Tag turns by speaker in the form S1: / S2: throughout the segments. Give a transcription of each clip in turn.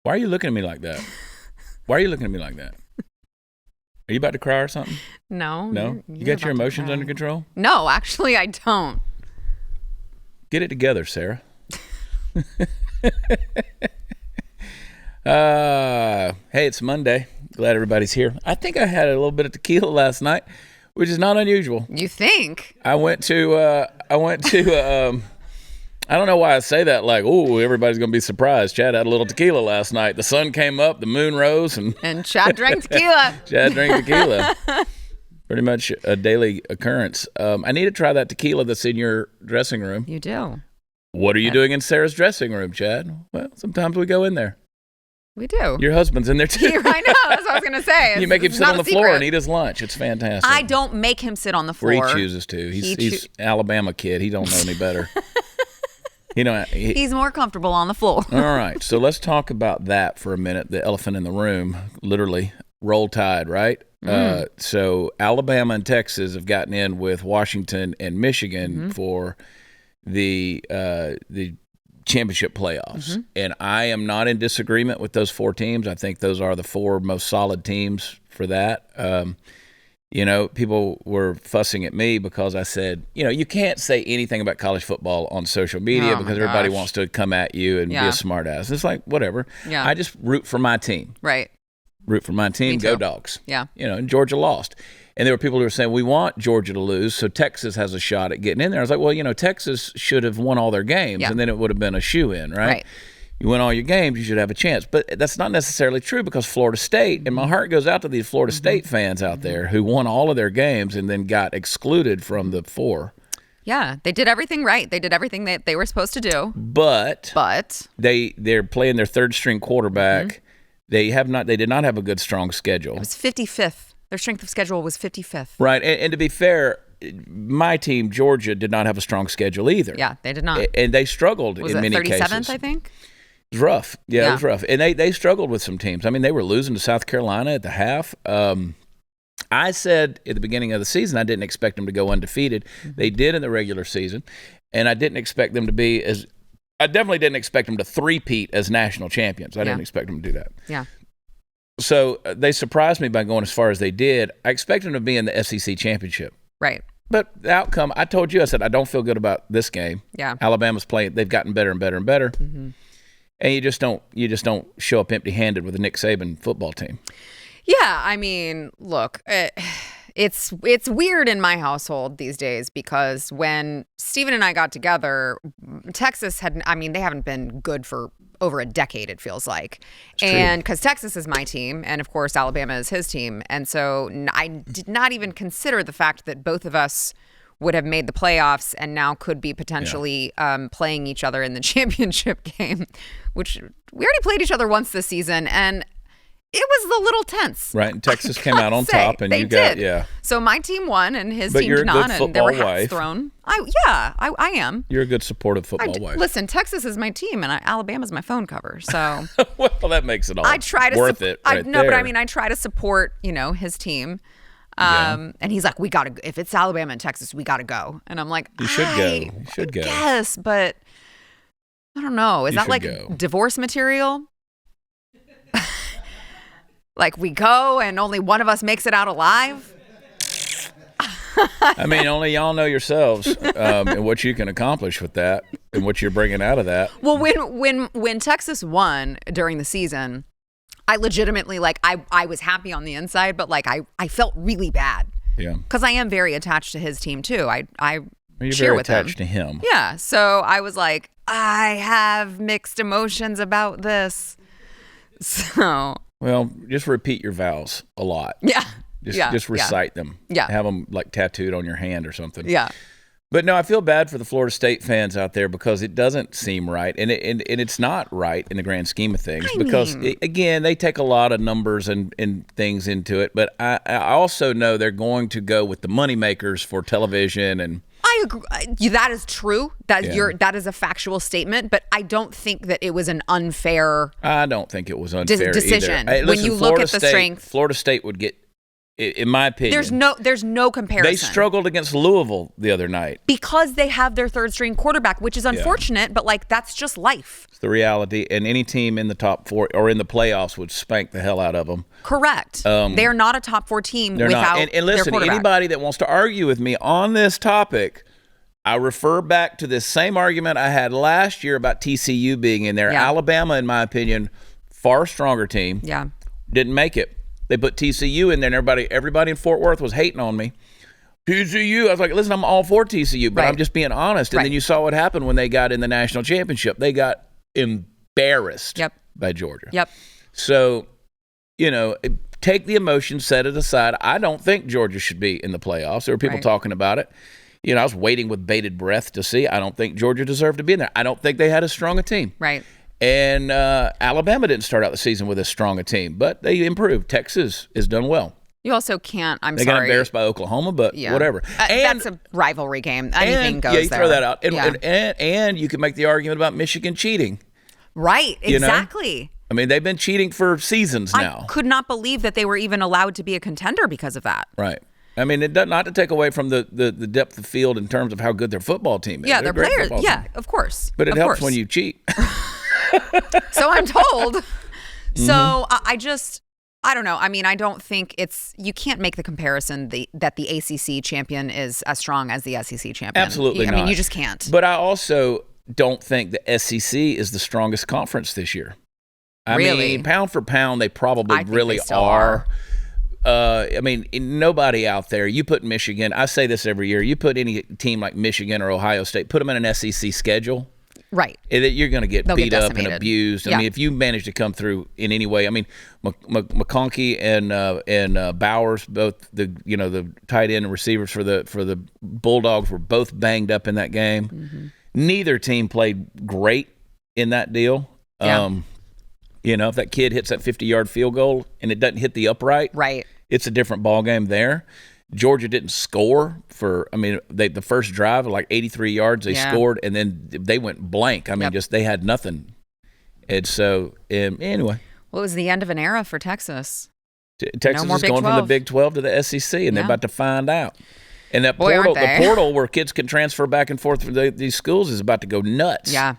S1: Why are you looking at me like that? Why are you looking at me like that? Are you about to cry or something?
S2: No.
S1: No? You got your emotions under control?
S2: No, actually, I don't.
S1: Get it together, Sarah. Hey, it's Monday. Glad everybody's here. I think I had a little bit of tequila last night, which is not unusual.
S2: You think?
S1: I went to I don't know why I say that like, oh, everybody's going to be surprised. Chad had a little tequila last night. The sun came up, the moon rose. And
S2: Chad drank tequila.
S1: Chad drank tequila. Pretty much a daily occurrence. I need to try that tequila that's in your dressing room.
S2: You do.
S1: What are you doing in Sarah's dressing room, Chad? Well, sometimes we go in there.
S2: We do.
S1: Your husband's in there too.
S2: I know. That's what I was going to say.
S1: You make him sit on the floor and eat his lunch. It's fantastic.
S2: I don't make him sit on the floor.
S1: Where he chooses to. He's Alabama kid. He don't know any better.
S2: He's more comfortable on the floor.
S1: All right. So let's talk about that for a minute. The elephant in the room, literally. Roll Tide, right? So Alabama and Texas have gotten in with Washington and Michigan for the championship playoffs. And I am not in disagreement with those four teams. I think those are the four most solid teams for that. People were fussing at me because I said, you can't say anything about college football on social media because everybody wants to come at you and be a smart ass. It's like, whatever. Yeah. I just root for my team.
S2: Right.
S1: Root for my team. Go Dogs.
S2: Yeah.
S1: And Georgia lost. And there were people who were saying, we want Georgia to lose, so Texas has a shot at getting in there. I was like, well, Texas should have won all their games, and then it would have been a shoo-in, right? You win all your games, you should have a chance. But that's not necessarily true because Florida State, and my heart goes out to these Florida State fans out there who won all of their games and then got excluded from the four.
S2: Yeah, they did everything right. They did everything that they were supposed to do.
S1: But they're playing their third-string quarterback. They did not have a good, strong schedule.
S2: It was 55th. Their strength of schedule was 55th.
S1: Right, and to be fair, my team, Georgia, did not have a strong schedule either.
S2: Yeah, they did not.
S1: And they struggled in many cases. Was it
S2: 37th, I think?
S1: It was rough. Yeah, it was rough. And they struggled with some teams. I mean, they were losing to South Carolina at the half. I said at the beginning of the season I didn't expect them to go undefeated. They did in the regular season, and I didn't expect them to be as – I definitely didn't expect them to three-peat as national champions. I didn't expect them to do that.
S2: Yeah.
S1: So they surprised me by going as far as they did. I expected them to be in the SEC championship.
S2: Right.
S1: But the outcome, I told you, I said, I don't feel good about this game.
S2: Yeah.
S1: Alabama's playing, they've gotten better and better and better. And you just don't show up empty-handed with a Nick Saban football team.
S2: Yeah, I mean, look, it's weird in my household these days because when Steven and I got together, Texas they haven't been good for over a decade, it feels like. And because Texas is my team, and of course Alabama is his team. And so I did not even consider the fact that both of us would have made the playoffs and now could be potentially playing each other in the championship game, which we already played each other once this season. And it was a little tense.
S1: Right, and Texas came out on top, and you got,
S2: So my team won, and his team did not, and there were hats thrown. I am.
S1: You're a good supportive football wife.
S2: Listen, Texas is my team, and Alabama's my phone cover, so.
S1: Well, that makes it all worth it right
S2: No,
S1: there.
S2: but I mean, I try to support, his team. And he's like, if it's Alabama and Texas, we got to go. And I'm like,
S1: You should go.
S2: Yes, but I don't know. Is that like divorce material? Like we go and only one of us makes it out alive?
S1: I mean, only y'all know yourselves and what you can accomplish with that and what you're bringing out of that.
S2: Well, when Texas won during the season, I legitimately, I was happy on the inside, but I felt really bad.
S1: Yeah.
S2: Because I am very attached to his team too.
S1: You're
S2: cheer
S1: very
S2: with
S1: attached
S2: him.
S1: to him.
S2: Yeah. So I was like, I have mixed emotions about this. So.
S1: Well, just repeat your vows a lot.
S2: Yeah.
S1: Just recite them.
S2: Yeah.
S1: Have them tattooed on your hand or something.
S2: Yeah.
S1: But no, I feel bad for the Florida State fans out there because it doesn't seem right, and it's not right in the grand scheme of things. Again, they take a lot of numbers and things into it. But I also know they're going to go with the moneymakers for television and.
S2: I agree. That is true. That is a factual statement, but I don't think that it was an unfair.
S1: I don't think it was unfair
S2: decision.
S1: either. Hey, listen,
S2: when you look at the strength,
S1: Florida State would get in my opinion.
S2: There's no comparison.
S1: They struggled against Louisville the other night.
S2: Because they have their third string quarterback, which is unfortunate, but like that's just life.
S1: It's the reality, and any team in the top 4 or in the playoffs would spank the hell out of them.
S2: Correct. They're not a top 4 team without
S1: and listen,
S2: their quarterback.
S1: Anybody that wants to argue with me on this topic, I refer back to this same argument I had last year about TCU being in there.
S2: Yeah.
S1: Alabama, in my opinion, far stronger team.
S2: Yeah.
S1: Didn't make it. They put TCU in there, and everybody in Fort Worth was hating on me. TCU. I was like, listen, I'm all for TCU, but I'm just being honest. And then you saw what happened when they got in the national championship. They got embarrassed by Georgia.
S2: Yep.
S1: So, take the emotion, set it aside. I don't think Georgia should be in the playoffs. There were people talking about it. I was waiting with bated breath to see. I don't think Georgia deserved to be in there. I don't think they had as strong a team.
S2: Right.
S1: And Alabama didn't start out the season with as strong a team, but they improved. Texas has done well.
S2: You also can't.
S1: They got embarrassed by Oklahoma, but whatever.
S2: And that's a rivalry game. Anything goes there.
S1: Yeah, you throw that out. And you can make the argument about Michigan cheating.
S2: Right, exactly.
S1: I mean, they've been cheating for seasons now.
S2: I could not believe that they were even allowed to be a contender because of that.
S1: Right. I mean, it does not to take away from the depth of field in terms of how good their football team is.
S2: Yeah, their players. Yeah, of course.
S1: But it helps when you cheat.
S2: So I'm told. So I don't know. I mean, I don't think you can't make the comparison that the ACC champion is as strong as the SEC champion.
S1: Absolutely not.
S2: I mean, you just can't.
S1: But I also don't think the SEC is the strongest conference this year. I mean, pound for pound, they probably really are. I mean, nobody out there, you put Michigan, I say this every year, you put any team like Michigan or Ohio State, put them in an SEC schedule.
S2: Right.
S1: You're going to get beat up and abused. I mean, if you manage to come through in any way, I mean, McConkey and Bowers, both the tight end and receivers for the Bulldogs were both banged up in that game. Mm-hmm. Neither team played great in that deal. Yeah. If that kid hits that 50-yard field goal and it doesn't hit the upright,
S2: right,
S1: it's a different ball game there. Georgia didn't score the first drive, like 83 yards, they scored, and then they went blank. I mean, they had nothing. And so, anyway.
S2: Well, it was the end of an era for Texas.
S1: Texas is going from the Big 12 to the SEC, and they're about to find out. And that the portal where kids can transfer back and forth from these schools is about to go nuts.
S2: Yeah.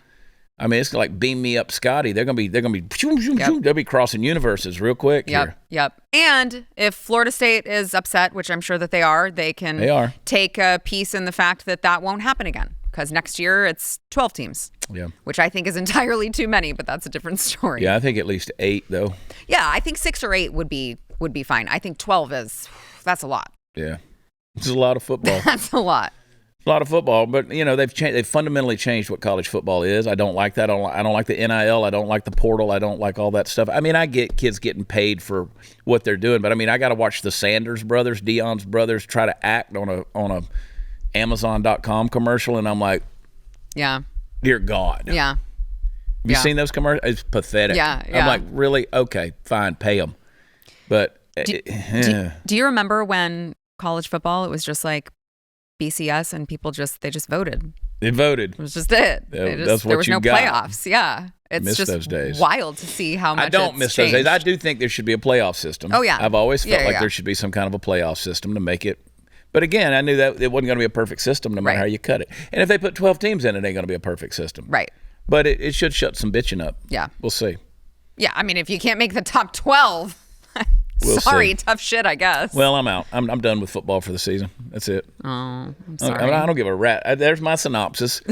S1: I mean, it's like beam me up, Scotty. They'll be crossing universes real quick here.
S2: Yep. And if Florida State is upset, which I'm sure that they are, they can take a piece in the fact that won't happen again. Because next year it's 12 teams. Yeah. Which I think is entirely too many, but that's a different story.
S1: Yeah, I think at least 8 though.
S2: Yeah, I think 6 or 8 would be fine. I think 12 that's a lot.
S1: Yeah. It's a lot of football.
S2: That's a lot.
S1: A lot of football, but they've fundamentally changed what college football is. I don't like that. I don't like the NIL. I don't like the portal. I don't like all that stuff. I mean, I get kids getting paid for what they're doing, but I mean, I got to watch the Sanders brothers, Deion's brothers, try to act on a Amazon.com commercial, and I'm like,
S2: yeah,
S1: dear God,
S2: yeah.
S1: Have you seen those commercials? It's pathetic.
S2: Yeah.
S1: I'm like, really? Okay, fine, pay them. But
S2: do you remember when college football? It was just like BCS and people just voted.
S1: They voted.
S2: It was just it.
S1: That's what
S2: there was
S1: you
S2: no
S1: got.
S2: Playoffs. Yeah. It's
S1: miss
S2: just
S1: those days.
S2: Wild to see how much
S1: I don't miss
S2: changed.
S1: those days. I do think there should be a playoff system.
S2: Oh, yeah.
S1: I've always felt like there should be some kind of a playoff system to make it. But again, I knew that it wasn't going to be a perfect system no matter how you cut it. And if they put 12 teams in, it ain't going to be a perfect system.
S2: Right.
S1: But it should shut some bitching up.
S2: Yeah.
S1: We'll see.
S2: Yeah. I mean, if you can't make the top 12...
S1: We'll see.
S2: Tough shit, I guess.
S1: Well, I'm out. I'm done with football for the season. That's it.
S2: Oh, I'm sorry.
S1: I don't give a rat. There's my synopsis.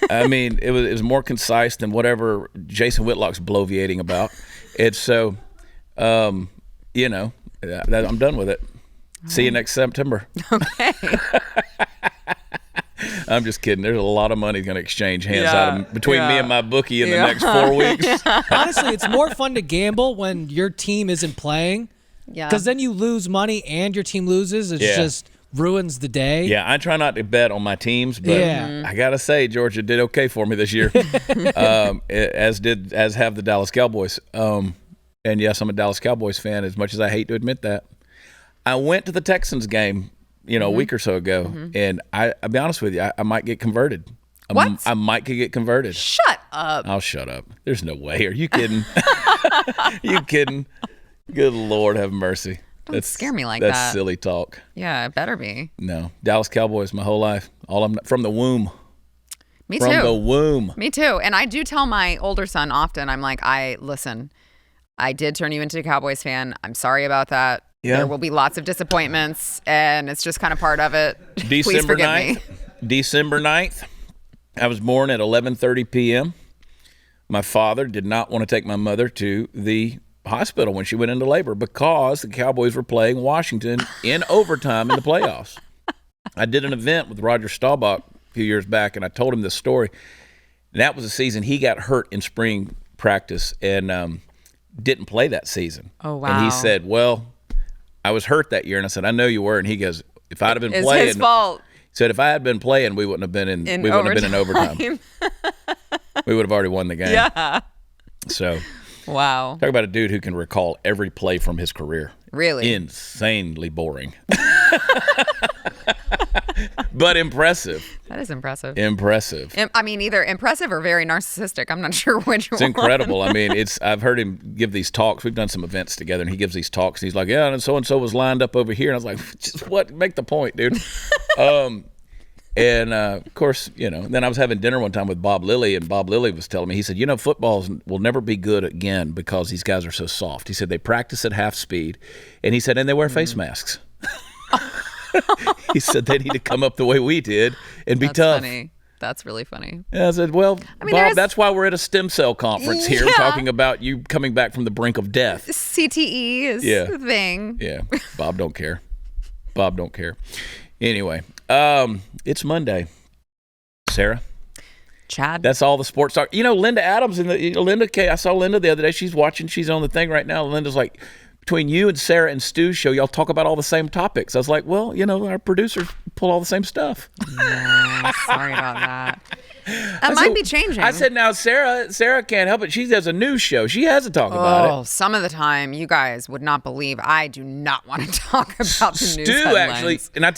S1: I mean, it was more concise than whatever Jason Whitlock's bloviating about. It's so, I'm done with it. See you next September.
S2: Okay.
S1: I'm just kidding. There's a lot of money going to exchange hands out between me and my bookie in the next 4 weeks.
S3: Honestly, it's more fun to gamble when your team isn't playing.
S2: Yeah.
S3: Because then you lose money and your team loses. It just ruins the day.
S1: Yeah, I try not to bet on my teams, but I got to say, Georgia did okay for me this year, as have the Dallas Cowboys. And yes, I'm a Dallas Cowboys fan, as much as I hate to admit that. I went to the Texans game, a week or so ago, and I'll be honest with you, I might get converted.
S2: What?
S1: I might get converted.
S2: Shut up.
S1: I'll shut up. There's no way. Are you kidding? You kidding? Good Lord, have mercy.
S2: Don't scare me like that.
S1: That's silly talk.
S2: Yeah, it better be.
S1: No, Dallas Cowboys my whole life. From the womb.
S2: Me too.
S1: From the womb.
S2: Me too. And I do tell my older son often, I'm like, listen, I did turn you into a Cowboys fan. I'm sorry about that.
S1: Yeah.
S2: There will be lots of disappointments, and it's just kind of part of it. Please
S1: December
S2: forgive
S1: 9th.
S2: me.
S1: December 9th. I was born at 11:30 p.m. My father did not want to take my mother to the hospital when she went into labor because the Cowboys were playing Washington in overtime in the playoffs. I did an event with Roger Staubach a few years back, and I told him this story. And that was the season he got hurt in spring practice and didn't play that season.
S2: Oh, wow.
S1: And he said, well, I was hurt that year. And I said, I know you were. And he goes, if I'd have been playing.
S2: It's his fault.
S1: He said, if I had been playing, we wouldn't have been in overtime. We would have already won the game.
S2: Yeah.
S1: So,
S2: wow.
S1: talk about a dude who can recall every play from his career.
S2: Really?
S1: Insanely boring. But impressive.
S2: That is impressive.
S1: Impressive.
S2: I mean, either impressive or very narcissistic. I'm not sure which one.
S1: It's incredible. I mean, I've heard him give these talks. We've done some events together, and he gives these talks. And he's like, yeah, and so was lined up over here. And I was like, just what? Make the point, dude. And, of course, then I was having dinner one time with Bob Lilly, and Bob Lilly was telling me, he said, football will never be good again because these guys are so soft. He said they practice at half speed, and he said, and they wear face masks. He said they need to come up the way we did and be tough.
S2: Funny. That's really funny.
S1: And I said, well, Bob, that's why we're at a stem cell conference here talking about you coming back from the brink of death.
S2: CTE is the thing.
S1: Yeah. Bob don't care. Bob don't care. Anyway, it's Monday. Sarah?
S2: Chad?
S1: That's all the sports talk. Linda Adams and I saw Linda the other day. She's watching. She's on the thing right now. Linda's like, between you and Sarah and Stu's show, y'all talk about all the same topics. I was like, well, our producers pull all the same stuff.
S2: Yeah, sorry about that. That might be changing.
S1: I said, now Sarah can't help it. She has a news show. She has to talk about it.
S2: Oh, some of the time, you guys would not believe I do not want to talk about the news headlines.
S1: Actually, and I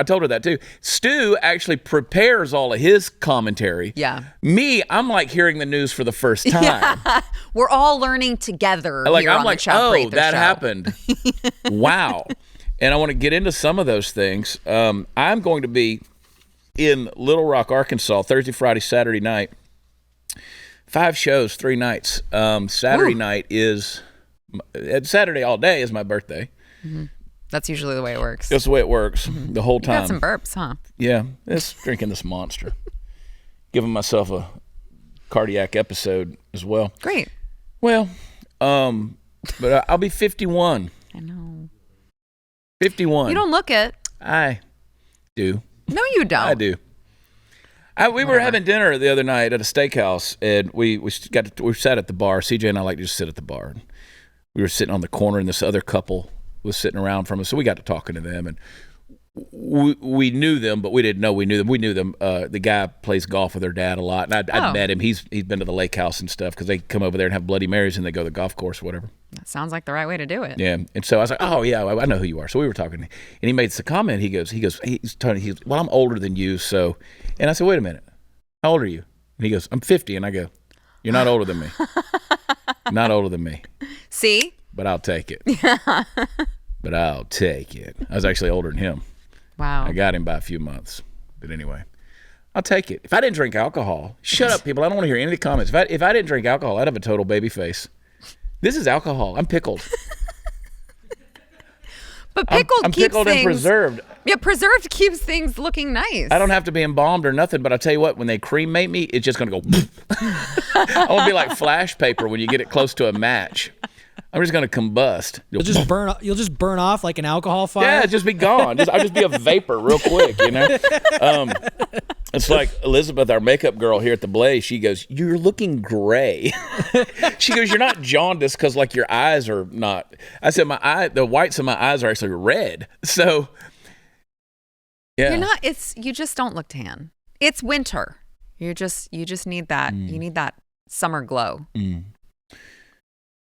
S1: told her that too. Stu actually prepares all of his commentary.
S2: Yeah.
S1: Me, I'm like hearing the news for the first time. Yeah.
S2: We're all learning together here on the Chad Prather Show.
S1: That happened. Wow. And I want to get into some of those things. I'm going to be in Little Rock, Arkansas, Thursday, Friday, Saturday night. 5 shows, 3 nights. Saturday night is Saturday all day is my birthday.
S2: Mm-hmm. That's usually the way it works.
S1: That's the way it works the whole time.
S2: You got some burps, huh?
S1: Yeah, just drinking this monster. Giving myself a cardiac episode as well.
S2: Great.
S1: Well, but I'll be 51.
S2: I know.
S1: 51.
S2: You don't look it.
S1: I do.
S2: No, you don't.
S1: I do. We were having dinner the other night at a steakhouse, and we sat at the bar. CJ and I like to just sit at the bar. We were sitting on the corner, and this other couple was sitting around from us, so we got to talking to them, and we knew them, but we didn't know we knew them. We knew them. The guy plays golf with their dad a lot, and I'd met him. He's been to the lake house and stuff because they come over there and have Bloody Marys, and they go to the golf course or whatever.
S2: That sounds like the right way to do it.
S1: Yeah, and so I was like, oh yeah, I know who you are. So we were talking, and he made the comment. He goes, well, I'm older than you, so. And I said, wait a minute, how old are you? And he goes, I'm 50, and I go, you're not older than me. Not older than me.
S2: See?
S1: But I'll take it. But I'll take it. I was actually older than him.
S2: Wow.
S1: I got him by a few months. But anyway, I'll take it. If I didn't drink alcohol, shut up, people. I don't want to hear any of the comments. If I didn't drink alcohol, I'd have a total baby face. This is alcohol. I'm pickled.
S2: But pickled
S1: I'm
S2: keeps
S1: pickled
S2: things,
S1: and preserved.
S2: Yeah, preserved keeps things looking nice.
S1: I don't have to be embalmed or nothing, but I tell you what, when they cremate me, it's just going to go. I want to be like flash paper when you get it close to a match. I'm just going to combust.
S3: You'll just burn off like an alcohol fire.
S1: Yeah, just be gone. I'll just be a vapor real quick, It's like Elizabeth, our makeup girl here at the Blaze. She goes, "You're looking gray." She goes, "You're not jaundiced because like your eyes are not." I said, the whites of my eyes are actually red. So, yeah,
S2: you're not. You just don't look tan. It's winter. You just need that. You need that summer glow.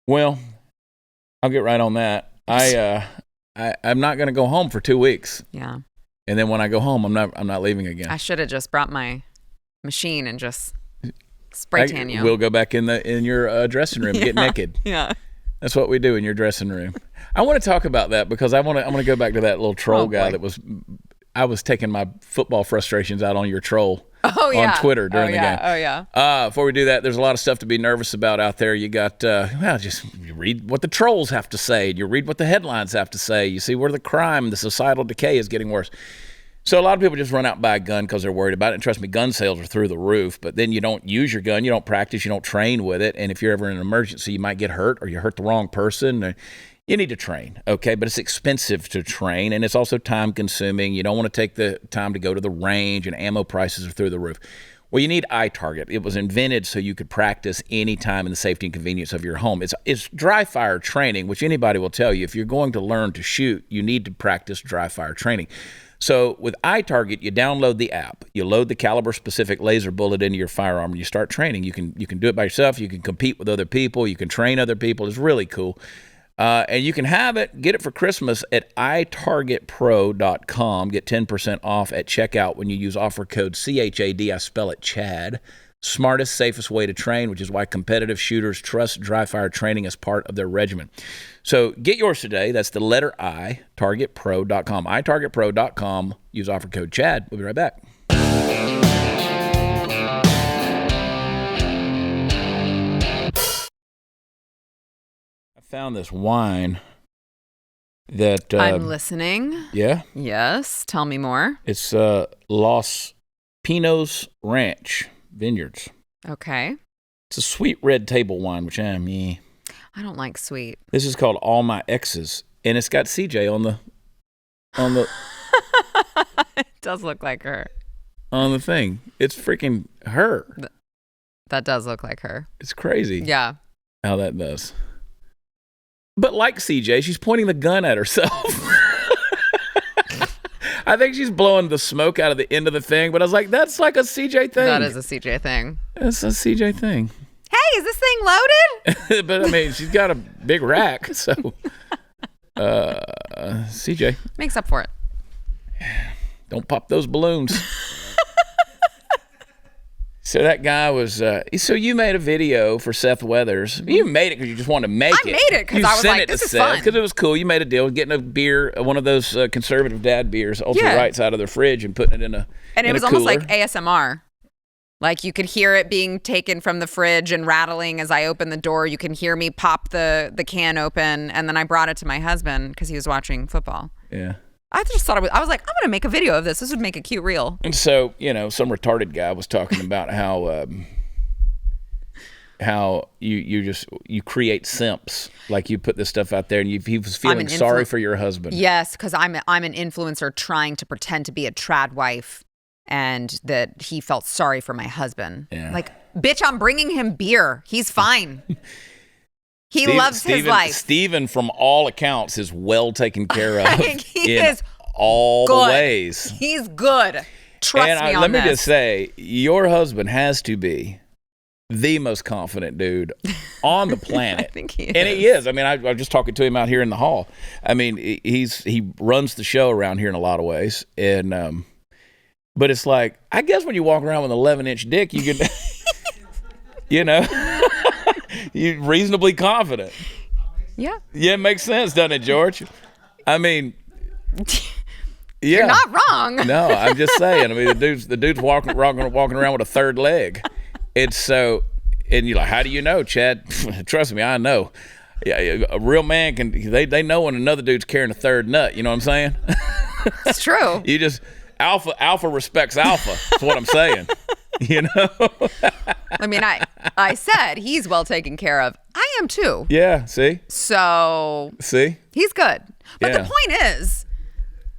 S1: Well, I'll get right on that. I'm not going to go home for 2 weeks.
S2: Yeah.
S1: And then when I go home, I'm not leaving again.
S2: I should have just brought my machine and just spray tan you.
S1: We'll go back in your dressing room, get naked.
S2: Yeah.
S1: That's what we do in your dressing room. I want to talk about that because I want to go back to that little troll guy that was. I was taking my football frustrations out on your troll on Twitter during the game.
S2: Oh, yeah.
S1: Before we do that, there's a lot of stuff to be nervous about out there. You got, you read what the trolls have to say. You read what the headlines have to say. You see where the crime, the societal decay is getting worse. So a lot of people just run out and buy a gun because they're worried about it. And trust me, gun sales are through the roof. But then you don't use your gun. You don't practice. You don't train with it. And if you're ever in an emergency, you might get hurt or you hurt the wrong person. You need to train, okay? But it's expensive to train, and it's also time-consuming. You don't want to take the time to go to the range, and ammo prices are through the roof. Well, you need iTarget. It was invented so you could practice anytime in the safety and convenience of your home. It's dry-fire training, which anybody will tell you. If you're going to learn to shoot, you need to practice dry-fire training. So with iTarget, you download the app. You load the caliber-specific laser bullet into your firearm, and you start training. You can do it by yourself. You can compete with other people. You can train other people. It's really cool. And you can get it for Christmas at itargetpro.com. Get 10% off at checkout when you use offer code CHAD. I spell it Chad. Smartest, safest way to train, which is why competitive shooters trust dry fire training as part of their regimen. So get yours today. That's the letter I, targetpro.com. itargetpro.com. Use offer code Chad. We'll be right back. Found this wine that
S2: I'm listening.
S1: Yeah.
S2: Yes. Tell me more.
S1: It's Los Pinos Ranch Vineyards.
S2: Okay.
S1: It's a sweet red table wine, which I
S2: don't like sweet.
S1: This is called All My Exes, and it's got CJ on the.
S2: It does look like her.
S1: On the thing, it's freaking her.
S2: That does look like her.
S1: It's crazy.
S2: Yeah.
S1: How that does. But like CJ, she's pointing the gun at herself. I think she's blowing the smoke out of the end of the thing, but I was like, that's like a CJ thing.
S2: That is a CJ thing.
S1: That's a CJ thing.
S2: Hey, is this thing loaded?
S1: But I mean, she's got a big rack, so CJ.
S2: Makes up for it.
S1: Don't pop those balloons. So that guy was, so you made a video for Seth Weathers. You made it because you just wanted to make it.
S2: I made it because I was like, this is fun.
S1: Because it was cool. You made a deal, getting a beer, one of those conservative dad beers, ultra rights out of their fridge and putting it in a
S2: And it was
S1: cooler.
S2: almost like ASMR. Like you could hear it being taken from the fridge and rattling as I opened the door. You can hear me pop the can open. And then I brought it to my husband because he was watching football.
S1: Yeah.
S2: I just thought I was like, I'm going to make a video of this. This would make a cute reel.
S1: And so, some retarded guy was talking about how you create simps. Like you put this stuff out there and he was feeling sorry for your husband.
S2: Yes, because I'm an influencer trying to pretend to be a trad wife and that he felt sorry for my husband. Yeah. Like, bitch, I'm bringing him beer. He's fine. He loves his life.
S1: Steven, from all accounts, is well taken care of.
S2: He is
S1: all
S2: good.
S1: The ways.
S2: He's good. Trust me on this.
S1: Let me just say, your husband has to be the most confident dude on the planet.
S2: I think he is.
S1: And he is. I mean, I was just talking to him out here in the hall. I mean, he runs the show around here in a lot of ways. And but it's like, I guess when you walk around with an 11-inch dick, you can, you're reasonably confident.
S2: Yeah.
S1: Yeah, it makes sense, doesn't it, George? I mean, yeah.
S2: You're not wrong.
S1: No, I'm just saying. I mean, the dude's walking around with a third leg. It's so, and you're like, how do you know, Chad? Trust me, I know. Yeah, a real man they know when another dude's carrying a third nut. You know what I'm saying?
S2: It's true.
S1: You just alpha respects alpha. That's what I'm saying.
S2: I mean, I said he's well taken care of. I am too.
S1: Yeah, see?
S2: So he's good. But the point is,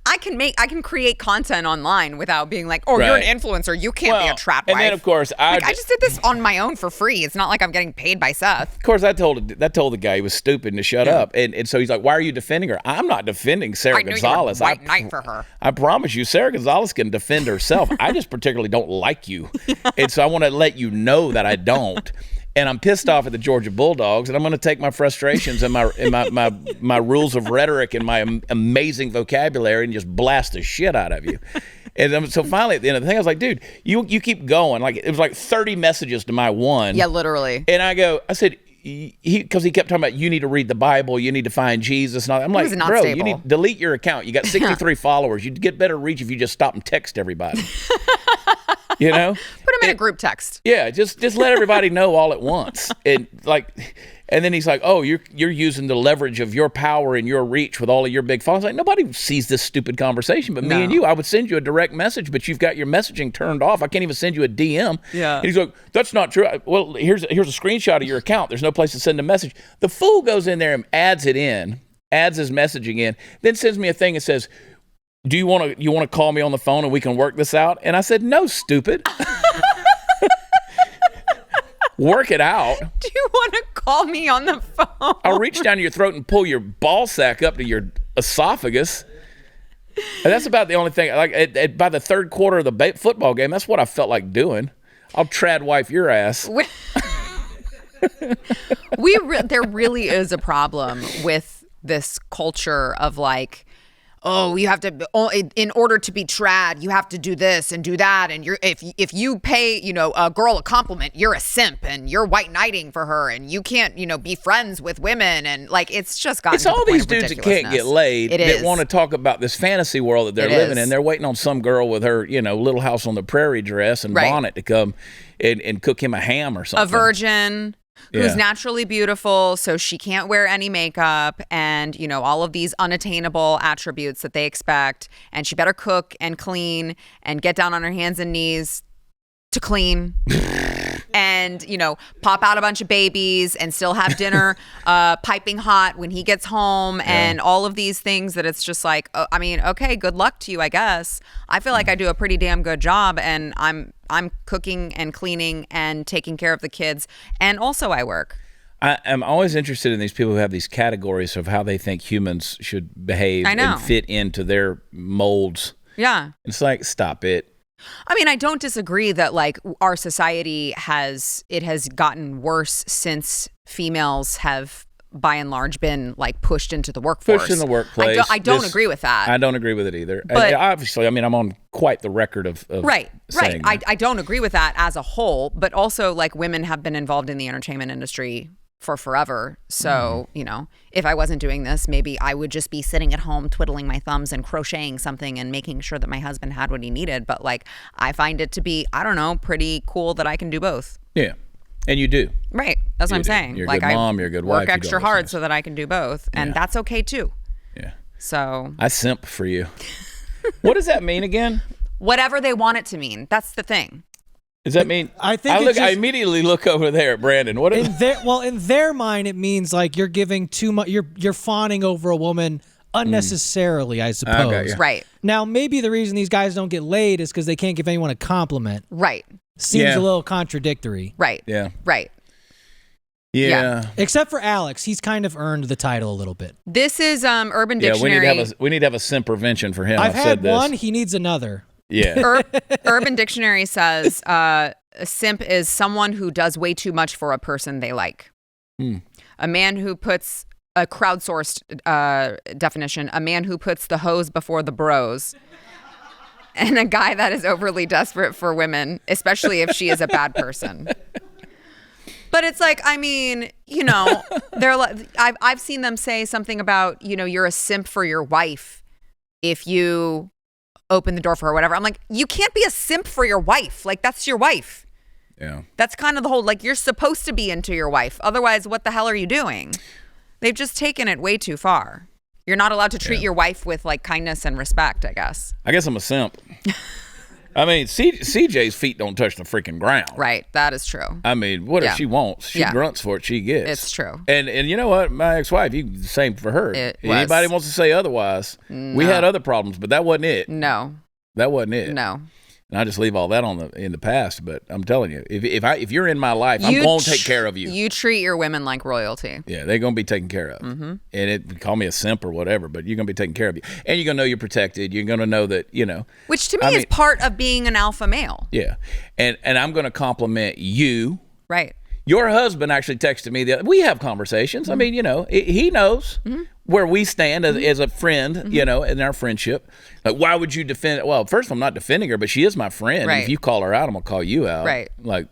S2: I can create content online without being like, you're an influencer. You can't be a trap wife.
S1: And then, of course,
S2: I just did this on my own for free. It's not like I'm getting paid by Seth.
S1: Of course, I told the guy he was stupid and to shut up. And so he's like, why are you defending her? I'm not defending Sara Gonzales.
S2: White knight for her.
S1: I promise you, Sara Gonzales can defend herself. I just particularly don't like you. And so I want to let you know that I don't. And I'm pissed off at the Georgia Bulldogs, and I'm going to take my frustrations and my rules of rhetoric and my amazing vocabulary and just blast the shit out of you. And so finally, at the end of the thing, I was like, dude, you keep going. Like, it was like 30 messages to my one.
S2: Yeah, literally.
S1: And I said, because he kept talking about, you need to read the Bible, you need to find Jesus. And all. I'm like, bro,
S2: stable.
S1: you need to delete your account. You got 63 followers. You'd get better reach if you just stop and text everybody. You know,
S2: put him in a group text.
S1: Yeah, just let everybody know all at once. And then he's like, oh, you're using the leverage of your power and your reach with all of your big followers. Like, nobody sees this stupid conversation but me and you. I would send you a direct message, but you've got your messaging turned off. I can't even send you a DM.
S2: Yeah.
S1: And he's like, that's not true. Well, here's a screenshot of your account. There's no place to send a message. The fool goes in there and adds his messaging in, then sends me a thing and says, do you want to call me on the phone and we can work this out? And I said, no, stupid. Work it out.
S2: Do you want to call me on the phone?
S1: I'll reach down your throat and pull your ball sack up to your esophagus. And that's about the only thing. Like by the third quarter of the football game, that's what I felt like doing. I'll trad wife your ass.
S2: There really is a problem with this culture of like, oh, you have to, in order to be trad, you have to do this and do that. And if you pay, a girl a compliment, you're a simp and you're white knighting for her and you can't, be friends with women. And like, it's just gotten to the
S1: all
S2: point
S1: these
S2: of
S1: dudes that can't get laid that want to talk about this fantasy world that they're living in. They're waiting on some girl with her, Little House on the Prairie dress and bonnet to come and cook him a ham or something.
S2: A virgin who's naturally beautiful, so she can't wear any makeup and, all of these unattainable attributes that they expect. And she better cook and clean and get down on her hands and knees to clean and, pop out a bunch of babies and still have dinner piping hot when he gets home and all of these things that it's just like, okay, good luck to you, I guess. I feel like I do a pretty damn good job and I'm cooking and cleaning and taking care of the kids. And also I work.
S1: I'm always interested in these people who have these categories of how they think humans should behave and fit into their molds.
S2: Yeah.
S1: It's like, stop it.
S2: I don't disagree that like our society has gotten worse since females have by and large been like pushed into the workforce.
S1: Pushed in the workplace.
S2: I don't agree with that.
S1: I don't agree with it either.
S2: But
S1: obviously, I'm on quite the record of
S2: right.
S1: saying that.
S2: I don't agree with that as a whole, but also like women have been involved in the entertainment industry for forever. So, if I wasn't doing this, maybe I would just be sitting at home twiddling my thumbs and crocheting something and making sure that my husband had what he needed. But like, I find it to be, pretty cool that I can do both.
S1: Yeah. And you do.
S2: Right. That's what I'm saying.
S1: You're a
S2: like,
S1: good mom, you're a good wife.
S2: Work extra hard so that I can do both. And that's okay too.
S1: Yeah.
S2: So.
S1: I simp for you. What does that mean again?
S2: Whatever they want it to mean. That's the thing.
S1: Does that mean?
S3: I think
S1: I immediately look over there at Brandon. What?
S3: In their mind, it means like you're giving too much. You're fawning over a woman unnecessarily, I suppose.
S2: Right.
S3: Now, maybe the reason these guys don't get laid is because they can't give anyone a compliment.
S2: Right.
S3: Seems a little contradictory.
S2: Right.
S1: Yeah.
S2: Right.
S1: Yeah.
S3: Except for Alex, he's kind of earned the title a little bit.
S2: This is Urban Dictionary.
S1: Yeah, we need to have a simp prevention for him.
S3: I've had
S1: said this.
S3: one. He needs another.
S1: Yeah.
S2: Urban Dictionary says a simp is someone who does way too much for a person they like. A man who puts a crowdsourced definition, a man who puts the hoes before the bros. And a guy that is overly desperate for women, especially if she is a bad person. But it's like, they're like, I've seen them say something about, you're a simp for your wife if you open the door for her or whatever. I'm like, you can't be a simp for your wife. Like, that's your wife.
S1: Yeah.
S2: That's kind of the whole, like, you're supposed to be into your wife. Otherwise, what the hell are you doing? They've just taken it way too far. You're not allowed to treat your wife with like kindness and respect, I guess.
S1: I guess I'm a simp. CJ's feet don't touch the freaking ground.
S2: Right. That is true.
S1: What if she wants? She grunts for it, she gets.
S2: It's true.
S1: And you know what? My ex-wife, the same for her. Anybody wants to say otherwise. No. We had other problems, but that wasn't it.
S2: No.
S1: That wasn't it.
S2: No.
S1: And I just leave all that in the past. But I'm telling you, if you're in my life, I'm going to take care of you.
S2: You treat your women like royalty.
S1: Yeah, they're going to be taken care of. Mm-hmm. And call me a simp or whatever, but you're going to be taken care of you. And you're going to know you're protected. You're going to know that,
S2: Which to me is part of being an alpha male.
S1: Yeah. And I'm going to compliment you.
S2: Right.
S1: Your husband actually texted me we have conversations. Mm-hmm. He knows where we stand as a friend, in our friendship. Like, why would you defend? Well, first, I'm not defending her, but she is my friend.
S2: Right.
S1: And if you call her out, I'm going to call you out.
S2: Right.
S1: Like,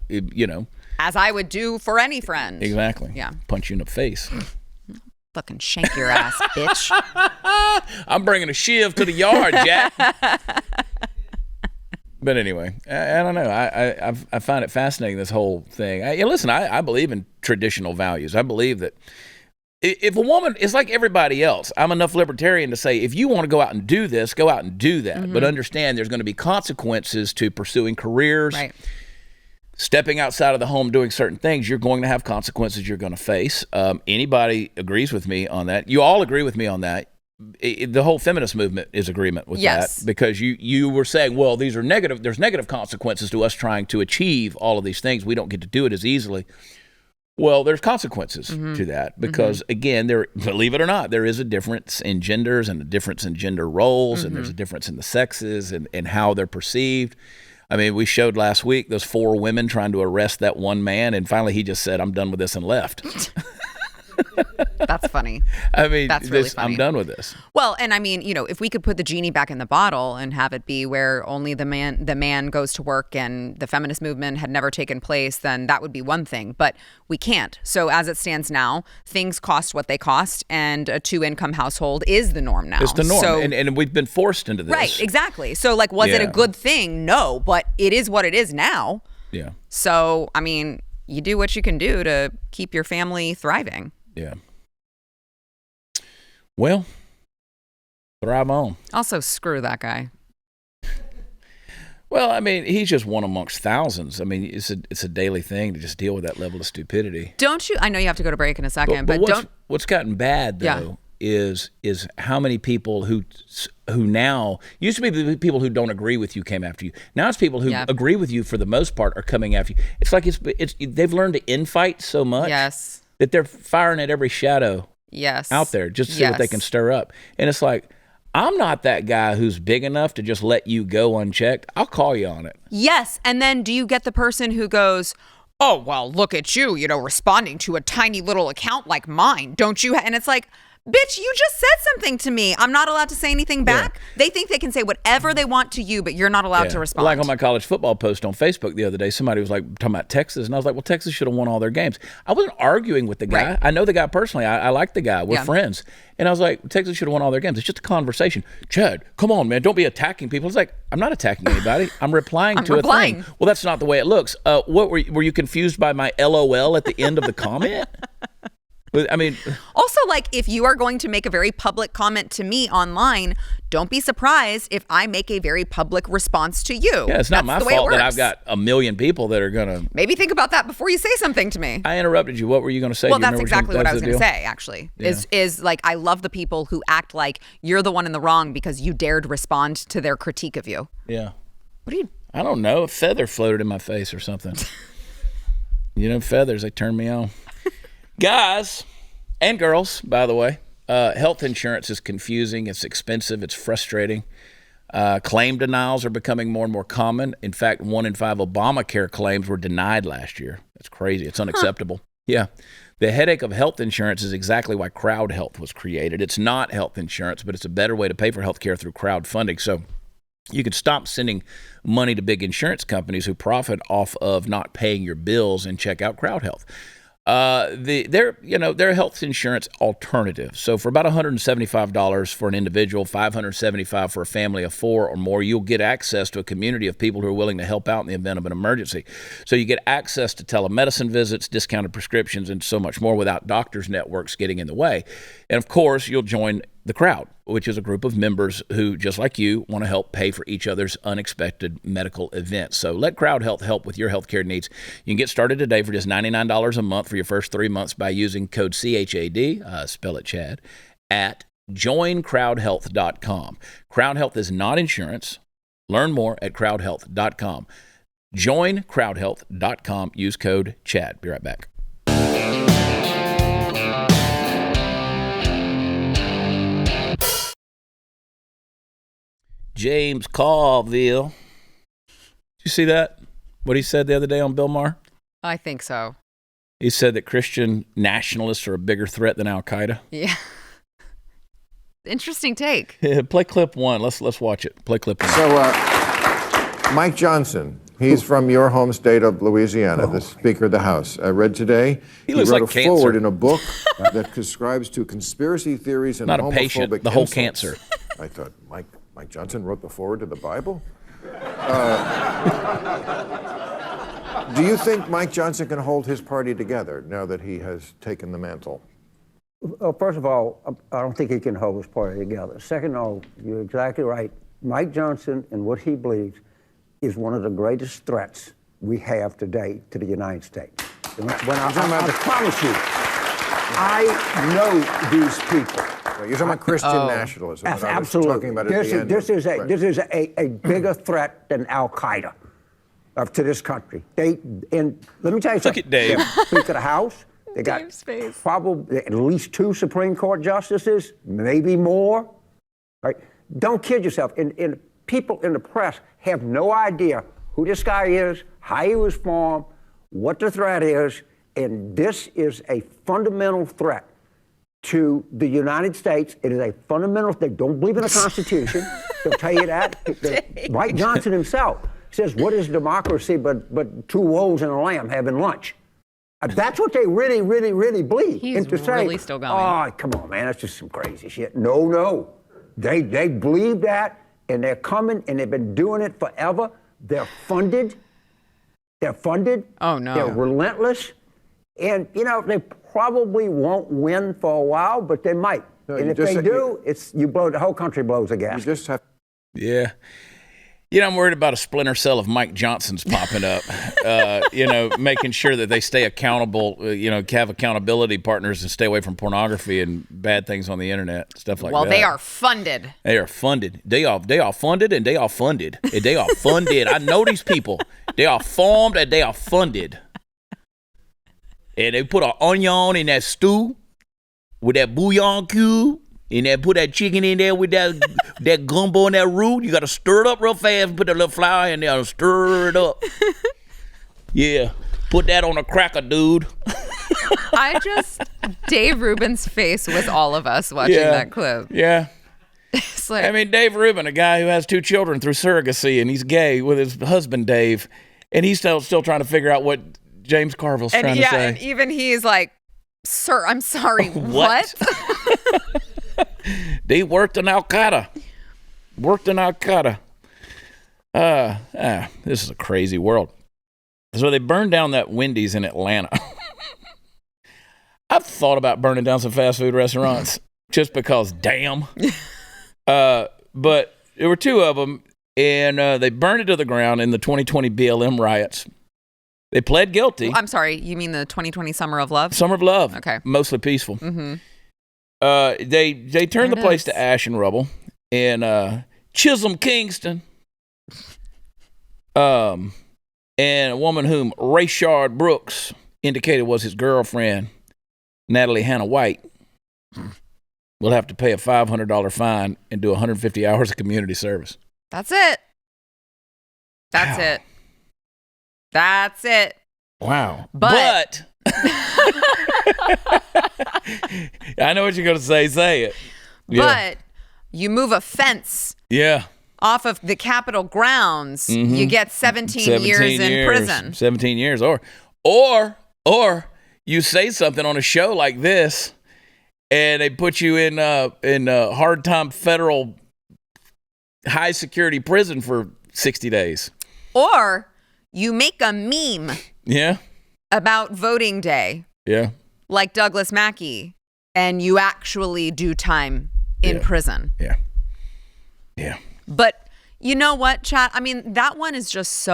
S2: As I would do for any friend.
S1: Exactly.
S2: Yeah.
S1: Punch you in the face.
S2: Fucking shank your ass, bitch.
S1: I'm bringing a shiv to the yard, Jack. But anyway, I don't know. I find it fascinating, this whole thing. Listen, I believe in traditional values. I believe that if a woman is like everybody else, I'm enough libertarian to say, if you want to go out and do this, go out and do that. But understand there's going to be consequences to pursuing careers,
S2: Right.
S1: stepping outside of the home, doing certain things. You're going to have consequences you're going to face. Anybody agrees with me on that. You all agree with me on that. The whole feminist movement is agreement with that, because you were saying, well, these are negative. There's negative consequences to us trying to achieve all of these things. We don't get to do it as easily. Well, there's consequences to that, because again, believe it or not, there is a difference in genders and a difference in gender roles, and there's a difference in the sexes and how they're perceived. I mean, we showed last week those 4 women trying to arrest that one man, and finally he just said, "I'm done with this," and left.
S2: That's funny.
S1: I mean,
S2: That's really funny.
S1: I'm done with this.
S2: Well, and I mean, if we could put the genie back in the bottle and have it be where only the man goes to work and the feminist movement had never taken place, then that would be one thing. But we can't. So as it stands now, things cost what they cost, and a 2-income household is the norm now.
S1: It's the norm,
S2: So,
S1: and we've been forced into this.
S2: right, exactly. So like, was it a good thing? No, but it is what it is now.
S1: Yeah.
S2: So, I mean, you do what you can do to keep your family thriving.
S1: Yeah. Well, thrive on.
S2: Also, screw that guy.
S1: Well, I mean, he's just one amongst thousands. I mean, it's a daily thing to just deal with that level of stupidity.
S2: Don't you? I know you have to go to break in a second, but
S1: what's gotten bad though is how many people who now used to be the people who don't agree with you came after you. Now it's people who agree with you for the most part are coming after you. It's like they've learned to infight so much that they're firing at every shadow out there just to see what they can stir up. And it's like, I'm not that guy who's big enough to just let you go unchecked. I'll call you on it.
S2: Yes. And then do you get the person who goes, oh, well, look at you, responding to a tiny little account like mine, don't you? And it's like, bitch, you just said something to me. I'm not allowed to say anything back. Yeah. They think they can say whatever they want to you, but you're not allowed to respond.
S1: Like on my college football post on Facebook the other day, somebody was like talking about Texas, and I was like, well, Texas should have won all their games. I wasn't arguing with the guy. Right. I know the guy personally. I like the guy. We're friends. And I was like, Texas should have won all their games. It's just a conversation. Chad, come on, man. Don't be attacking people. It's like, I'm not attacking anybody. I'm replying to a thing. Well, that's not the way it looks. What were you confused by my LOL at the end of the comment? I mean,
S2: also, like, if you are going to make a very public comment to me online, don't be surprised if I make a very public response to you.
S1: Yeah, it's not my fault that I've got a million people that are going to...
S2: Maybe think about that before you say something to me.
S1: I interrupted you. What were you going to say?
S2: Well, that's exactly what I was going to say, actually, is like, I love the people who act like you're the one in the wrong because you dared respond to their critique of you.
S1: Yeah.
S2: What are you...
S1: I don't know. A feather floated in my face or something. Feathers, they turn me on. Guys and girls, by the way, health insurance is confusing. It's expensive. It's frustrating. Claim denials are becoming more and more common. In fact, 1 in 5 Obamacare claims were denied last year. That's crazy. It's unacceptable. Yeah. The headache of health insurance is exactly why Crowd Health was created. It's not health insurance, but it's a better way to pay for health care through crowdfunding. So you can stop sending money to big insurance companies who profit off of not paying your bills and check out Crowd Health. They're a health insurance alternative. So for about $175 for an individual, $575 for a family of 4 or more, you'll get access to a community of people who are willing to help out in the event of an emergency. So you get access to telemedicine visits, discounted prescriptions, and so much more without doctors' networks getting in the way. And of course, you'll join the Crowd, which is a group of members who, just like you, want to help pay for each other's unexpected medical events. So let Crowd Health help with your healthcare needs. You can get started today for just $99 a month for your first 3 months by using code CHAD, spell it Chad, at joincrowdhealth.com. Crowd Health is not insurance. Learn more at crowdhealth.com. Joincrowdhealth.com. Use code Chad. Be right back. James Carville. Did you see that? What he said the other day on Bill Maher?
S2: I think so.
S1: He said that Christian nationalists are a bigger threat than Al-Qaeda.
S2: Yeah. Interesting take.
S1: Play clip 1. Let's watch it. Play clip 1.
S4: So, Mike Johnson, He's from your home state of Louisiana, the Speaker of the House. I read today
S1: He looks
S4: wrote
S1: like
S4: a
S1: cancer.
S4: foreword in a book that subscribes to conspiracy theories and
S1: Not a
S4: homophobic
S1: patient, the whole
S4: insults.
S1: cancer.
S4: I thought, Mike Johnson wrote the foreword to the Bible? Do you think Mike Johnson can hold his party together now that he has taken the mantle?
S5: Well, first of all, I don't think he can hold his party together. Second of all, you're exactly right. Mike Johnson and what he believes is one of the greatest threats we have today to the United States. I promise you, I know these people.
S4: You're talking about Christian nationalism.
S5: Absolutely.
S4: Talking about at
S5: This is a bigger threat than Al-Qaeda to this country. And let me tell you something.
S1: Look at Dave.
S5: Speaker of the House. They got probably at least 2 Supreme Court justices, maybe more. Right? Don't kid yourself. And people in the press have no idea who this guy is, how he was formed, what the threat is, and this is a fundamental threat to the United States. It is a fundamental. They don't believe in the Constitution. They'll tell you that. Mike Johnson himself says, "What is democracy but 2 wolves and a lamb having lunch?" That's what they really, really, really believe.
S2: He's
S5: and to
S2: really
S5: say,
S2: still going.
S5: "Oh, come on, man, that's just some crazy shit." No. They believe that, and they're coming, and they've been doing it forever. They're funded.
S2: Oh, no.
S5: They're relentless. And, they probably won't win for a while, but they might.
S4: No,
S5: and if they do, the whole country blows a gasket.
S4: You just have.
S1: Yeah. I'm worried about a splinter cell of Mike Johnson's popping up, making sure that they stay accountable, have accountability partners and stay away from pornography and bad things on the internet, stuff like that.
S2: Well, they are funded.
S1: They are funded. They are funded and they are funded. And they are funded. I know these people. They are formed and they are funded. And they put an onion in that stew with that bouillon cube. And then put that chicken in there with that gumbo and that root. You got to stir it up real fast. Put a little flour in there and stir it up. Yeah. Put that on a cracker, dude.
S2: Dave Rubin's face was all of us watching that clip.
S1: Yeah.
S2: It's like,
S1: Dave Rubin, a guy who has 2 children through surrogacy, and he's gay with his husband, Dave. And he's still trying to figure out what James Carville's trying to say.
S2: And even he's like, "Sir, I'm sorry, what?"
S1: They worked in Al-Qaeda. This is a crazy world. So they burned down that Wendy's in Atlanta. I've thought about burning down some fast food restaurants just because, damn. But there were 2 of them, and they burned it to the ground in the 2020 BLM riots. They pled guilty.
S2: I'm sorry, you mean the 2020 Summer of Love?
S1: Summer of Love.
S2: Okay.
S1: Mostly peaceful.
S2: Mm-hmm.
S1: They turned the place to ash and rubble in Chisholm, Kingston. And a woman whom Rayshard Brooks indicated was his girlfriend, Natalie Hannah White, will have to pay a $500 fine and do 150 hours of community service.
S2: That's it. That's it.
S1: Wow.
S2: But
S1: I know what you're going to say. Say it.
S2: But you move a fence off of the Capitol grounds, you get 17 years in prison.
S1: 17 years. Or you say something on a show like this and they put you in hard time federal high security prison for 60 days.
S2: Or you make a meme about voting day.
S1: Yeah.
S2: Like Douglas Mackey, and you actually do time in prison.
S1: Yeah.
S2: But you know what, Chad? I mean, that one is just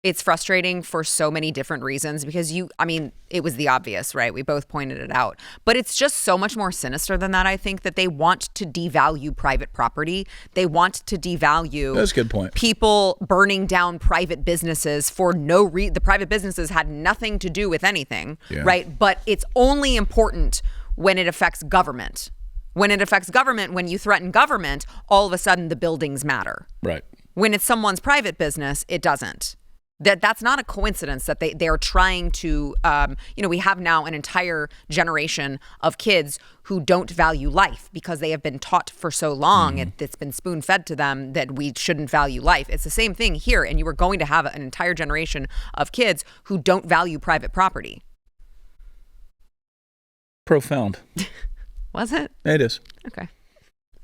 S2: it's frustrating for so many different reasons because it was the obvious, right? We both pointed it out. But it's just so much more sinister than that, I think, that they want to devalue private property. They want to devalue
S1: That's a good point.
S2: People burning down private businesses for no reason. The private businesses had nothing to do with anything, right? But it's only important when it affects government. When it affects government, when you threaten government, all of a sudden the buildings matter.
S1: Right.
S2: When it's someone's private business, it doesn't. That's not a coincidence that they're trying to, we have now an entire generation of kids who don't value life because they have been taught for so long, it's been spoon-fed to them that we shouldn't value life. It's the same thing here, and you are going to have an entire generation of kids who don't value private property.
S1: Profound.
S2: Was it?
S1: It is.
S2: Okay.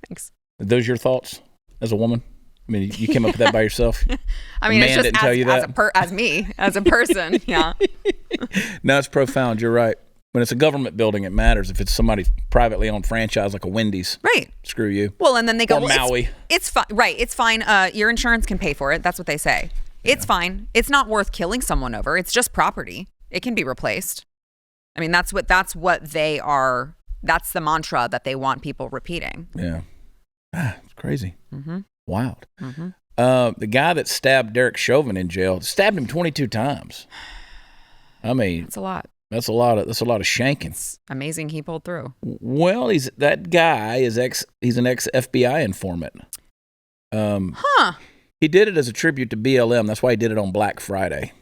S2: Thanks.
S1: Are those your thoughts as a woman? I mean, you came up with that by yourself?
S2: I mean,
S1: a man
S2: it's just
S1: didn't tell you that?
S2: as me, as a person, yeah.
S1: No, it's profound. You're right. When it's a government building, it matters. If it's somebody privately owned franchise like a Wendy's,
S2: right?
S1: Screw you.
S2: Well, and then they go,
S1: or Maui.
S2: It's fine. Right. It's fine. Your insurance can pay for it. That's what they say. It's fine. It's not worth killing someone over. It's just property. It can be replaced. I mean, that's what they are. That's the mantra that they want people repeating.
S1: Yeah. It's crazy. Wild. The guy that stabbed Derek Chauvin in jail stabbed him 22 times. I mean,
S2: that's a lot.
S1: That's a lot of shanking.
S2: It's amazing he pulled through.
S1: Well, he's an ex FBI informant. He did it as a tribute to BLM. That's why he did it on Black Friday.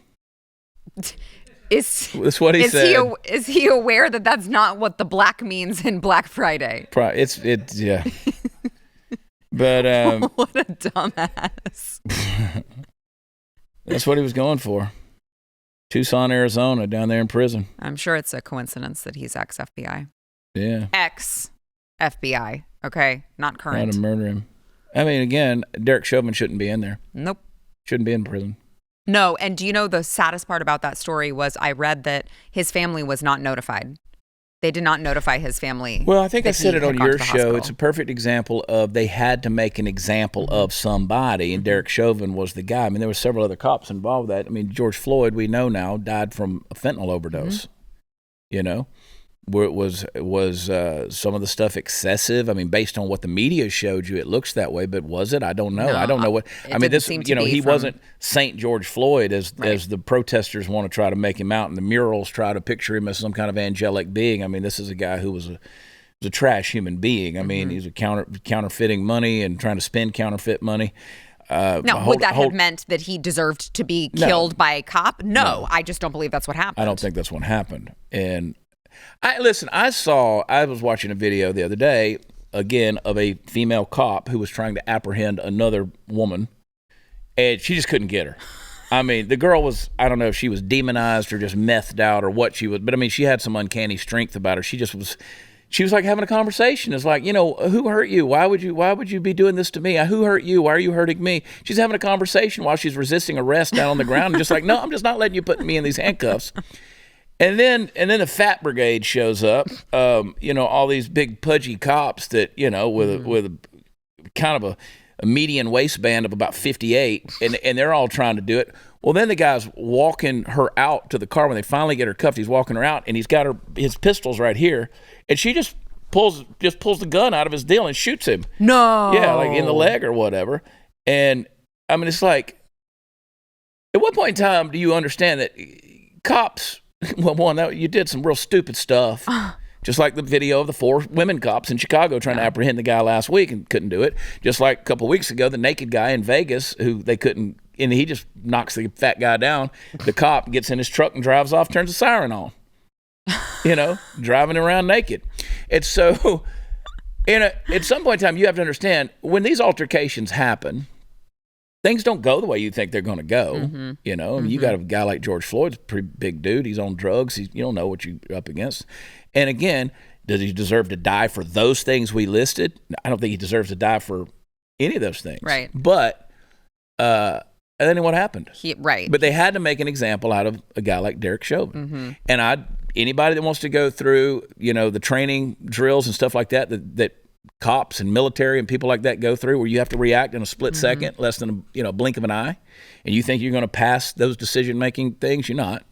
S1: That's what he said.
S2: Is he aware that that's not what the black means in Black Friday?
S1: It's yeah. But
S2: what a dumbass.
S1: That's what he was going for. Tucson, Arizona, down there in prison.
S2: I'm sure it's a coincidence that he's ex-FBI.
S1: Yeah.
S2: Ex-FBI. Okay, not current.
S1: Trying to murder him. I mean, again, Derek Chauvin shouldn't be in there.
S2: Nope.
S1: Shouldn't be in prison.
S2: No, and do you know the saddest part about that story was I read that his family was not notified. They did not notify his family.
S1: Well, I think I said it on your show.
S2: Hospital.
S1: It's a perfect example of they had to make an example of somebody, and Derek Chauvin was the guy. I mean, there were several other cops involved with that. I mean, George Floyd, we know now, died from a fentanyl overdose. You know, where was some of the stuff excessive? I mean, based on what the media showed you, it looks that way. But was it? I don't know.
S2: No,
S1: I don't know what. I mean, this. He wasn't Saint George Floyd as the protesters want to try to make him out, and the murals try to picture him as some kind of angelic being. I mean, this is a guy who was a trash human being. I mean, he's a counterfeiting money and trying to spend counterfeit money.
S2: Now, would that have meant that he deserved to be killed by a cop? No, I just don't believe that's what happened.
S1: I don't think that's what happened. And I was watching a video the other day, again, of a female cop who was trying to apprehend another woman, and she just couldn't get her. I mean, the girl was, I don't know if she was demonized or just methed out or what she was, but I mean, she had some uncanny strength about her. She was like having a conversation. It's like, who hurt you? Why would you be doing this to me? Who hurt you? Why are you hurting me? She's having a conversation while she's resisting arrest down on the ground, and just like, no, I'm just not letting you put me in these handcuffs. And then the fat brigade shows up. All these big pudgy cops that with a kind of a median waistband of about 58, and they're all trying to do it. Well, then the guy's walking her out to the car. When they finally get her cuffed, he's walking her out, and he's got his pistols right here, and she just pulls the gun out of his deal and shoots him.
S2: No.
S1: Yeah, like in the leg or whatever. And I mean, it's like, at what point in time do you understand that cops? Well, you did some real stupid stuff, just like the video of the 4 women cops in Chicago trying to apprehend the guy last week and couldn't do it. Just like a couple of weeks ago, the naked guy in Vegas who they couldn't, and he just knocks the fat guy down. The cop gets in his truck and drives off, turns the siren on, driving around naked. And so, at some point in time, you have to understand when these altercations happen, things don't go the way you think they're going to go. I mean, you got a guy like George Floyd's a pretty big dude. He's on drugs. You don't know what you're up against. And again, does he deserve to die for those things we listed? I don't think he deserves to die for any of those things.
S2: Right.
S1: But, and then what happened?
S2: Right.
S1: But they had to make an example out of a guy like Derek Chauvin. And anybody that wants to go through, the training drills and stuff like that cops and military and people like that go through, where you have to react in a split second, less than a blink of an eye, and you think you're going to pass those decision-making things, you're not.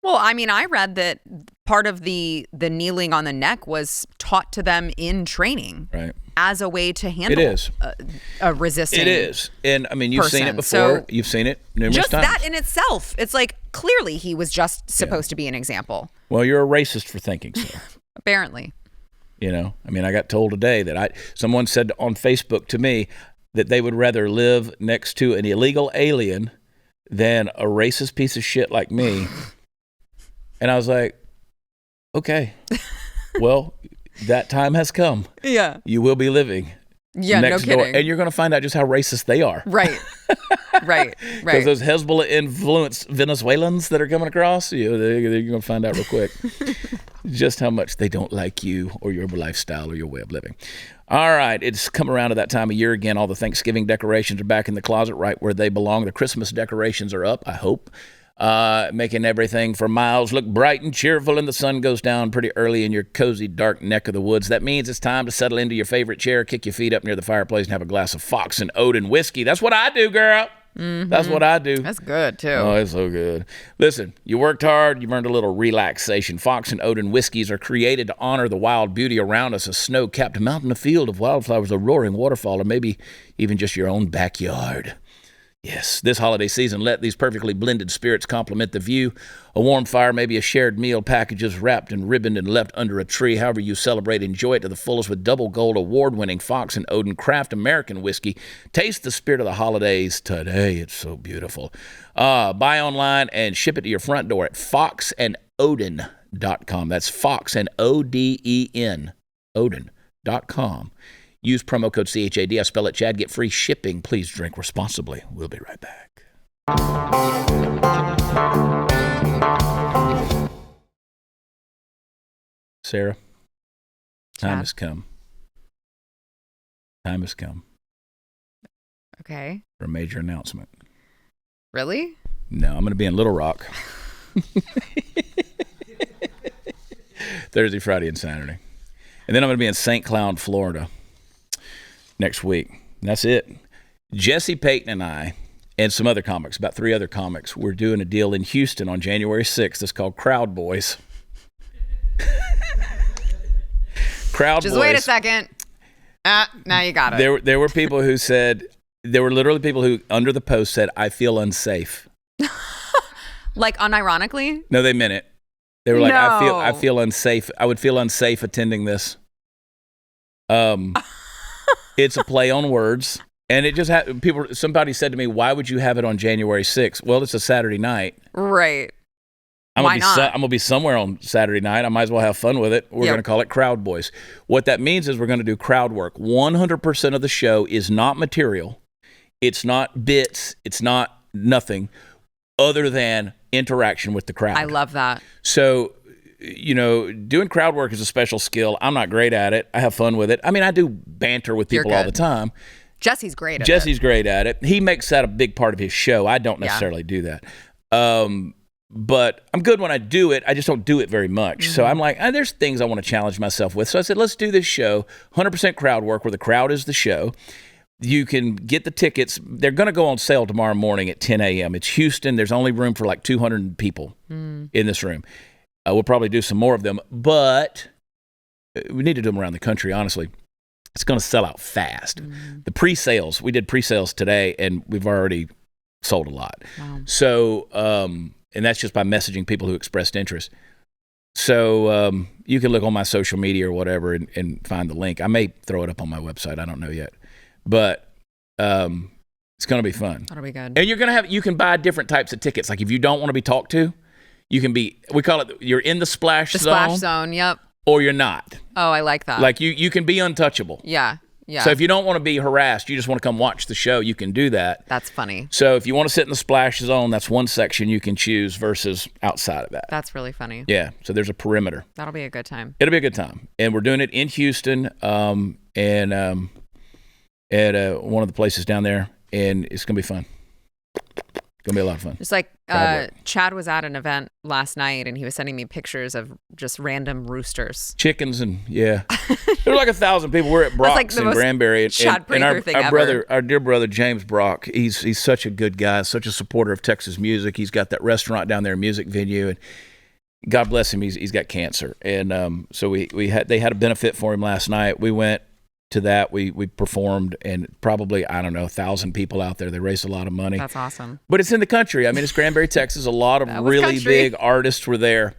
S2: Well, I mean, I read that part of the kneeling on the neck was taught to them in training,
S1: right,
S2: as a way to handle a resisting.
S1: It is, and I mean, you've seen it before.
S2: So,
S1: you've seen it numerous
S2: just
S1: times.
S2: That in itself, it's like clearly he was just supposed to be an example.
S1: Well, you're a racist for thinking so.
S2: Apparently.
S1: I mean, I got told today that someone said on Facebook to me that they would rather live next to an illegal alien than a racist piece of shit like me. And I was like, okay, well, that time has come.
S2: Yeah.
S1: You will be living next door. And you're going to find out just how racist they are.
S2: Right. Right.
S1: Because those Hezbollah-influenced Venezuelans that are coming across, they're going to find out real quick just how much they don't like you or your lifestyle or your way of living. All right, it's come around to that time of year again. All the Thanksgiving decorations are back in the closet right where they belong. The Christmas decorations are up, I hope, making everything for miles look bright and cheerful, and the sun goes down pretty early in your cozy, dark neck of the woods. That means it's time to settle into your favorite chair, kick your feet up near the fireplace, and have a glass of Fox and Odin whiskey. That's what I do, girl. Mm-hmm. That's what I do.
S2: That's good, too.
S1: Oh, it's so good. Listen, you worked hard, you've earned a little relaxation. Fox and Odin whiskeys are created to honor the wild beauty around us, a snow-capped mountain, a field of wildflowers, a roaring waterfall, or maybe even just your own backyard. Yes, this holiday season, let these perfectly blended spirits complement the view. A warm fire, maybe a shared meal, packages wrapped and ribboned and left under a tree. However you celebrate, enjoy it to the fullest with double gold award-winning Fox and Odin Craft American whiskey. Taste the spirit of the holidays today. It's so beautiful. Buy online and ship it to your front door at foxandodin.com. That's Fox and O-D-E-N, Odin.com. Use promo code CHAD. I spell it Chad. Get free shipping. Please drink responsibly. We'll be right back. Sarah, time has come. Time has come.
S2: Okay.
S1: For a major announcement.
S2: Really?
S1: No, I'm going to be in Little Rock. Thursday, Friday, and Saturday. And then I'm going to be in St. Cloud, Florida next week. And that's it. Jesse Payton and I and some other comics, about 3 other comics, we're doing a deal in Houston on January 6th. It's called Crowd Boys. Crowd
S2: Just
S1: Boys.
S2: wait a second. Now you got it.
S1: There were people who said, there were literally people who under the post said, I feel unsafe.
S2: Like unironically?
S1: No, they meant it. They were like,
S2: No.
S1: I feel unsafe. I would feel unsafe attending this. It's a play on words, and it just somebody said to me, "Why would you have it on January 6th?" Well, it's a Saturday night.
S2: Right.
S1: I'm gonna be somewhere on Saturday night. I might as well have fun with it. We're gonna call it Crowd Boys. What that means is we're gonna do crowd work. 100% of the show is not material. It's not bits. It's not nothing other than interaction with the crowd.
S2: I love that.
S1: So, doing crowd work is a special skill. I'm not great at it. I have fun with it. I mean, I do banter with people all the time.
S2: Jesse's great at it.
S1: Jesse's great at it. He makes that a big part of his show. I don't necessarily do that. But I'm good when I do it. I just don't do it very much. Mm-hmm. So I'm like, there's things I want to challenge myself with. So I said, let's do this show, 100% crowd work, where the crowd is the show. You can get the tickets. They're going to go on sale tomorrow morning at 10 a.m. It's Houston. There's only room for like 200 people in this room. We'll probably do some more of them, but we need to do them around the country, honestly. It's going to sell out fast. Mm. The pre-sales, we did pre-sales today, and we've already sold a lot. Wow. So, and that's just by messaging people who expressed interest. So you can look on my social media or whatever and find the link. I may throw it up on my website. I don't know yet. But it's going to be fun.
S2: That'll be good.
S1: And you can buy different types of tickets. Like if you don't want to be talked to, you can be, we call it, you're in the splash zone.
S2: The splash zone, yep.
S1: Or you're not.
S2: Oh, I like that.
S1: Like you can be untouchable.
S2: Yeah. Yeah.
S1: So if you don't want to be harassed, you just want to come watch the show, you can do that.
S2: That's funny.
S1: So if you want to sit in the splash zone, that's one section you can choose versus outside of that.
S2: That's really funny.
S1: Yeah. So there's a perimeter.
S2: That'll be a good time.
S1: It'll be a good time. And we're doing it in Houston and at one of the places down there, and it's going to be fun. It's going to be a lot of fun.
S2: Just like Chad was at an event last night, and he was sending me pictures of just random roosters.
S1: Chickens and, yeah. There were like 1,000 people. We're at Brock's in Granbury.
S2: Chad Prather thing ever.
S1: Our dear brother, James Brock, he's such a good guy, such a supporter of Texas music. He's got that restaurant down there, music venue, and God bless him, he's got cancer. And so they had a benefit for him last night. We went to that. We performed, and probably, I don't know, 1,000 people out there. They raised a lot of money.
S2: That's awesome.
S1: But it's in the country. I mean, it's Granbury, Texas. A lot of really big artists were there.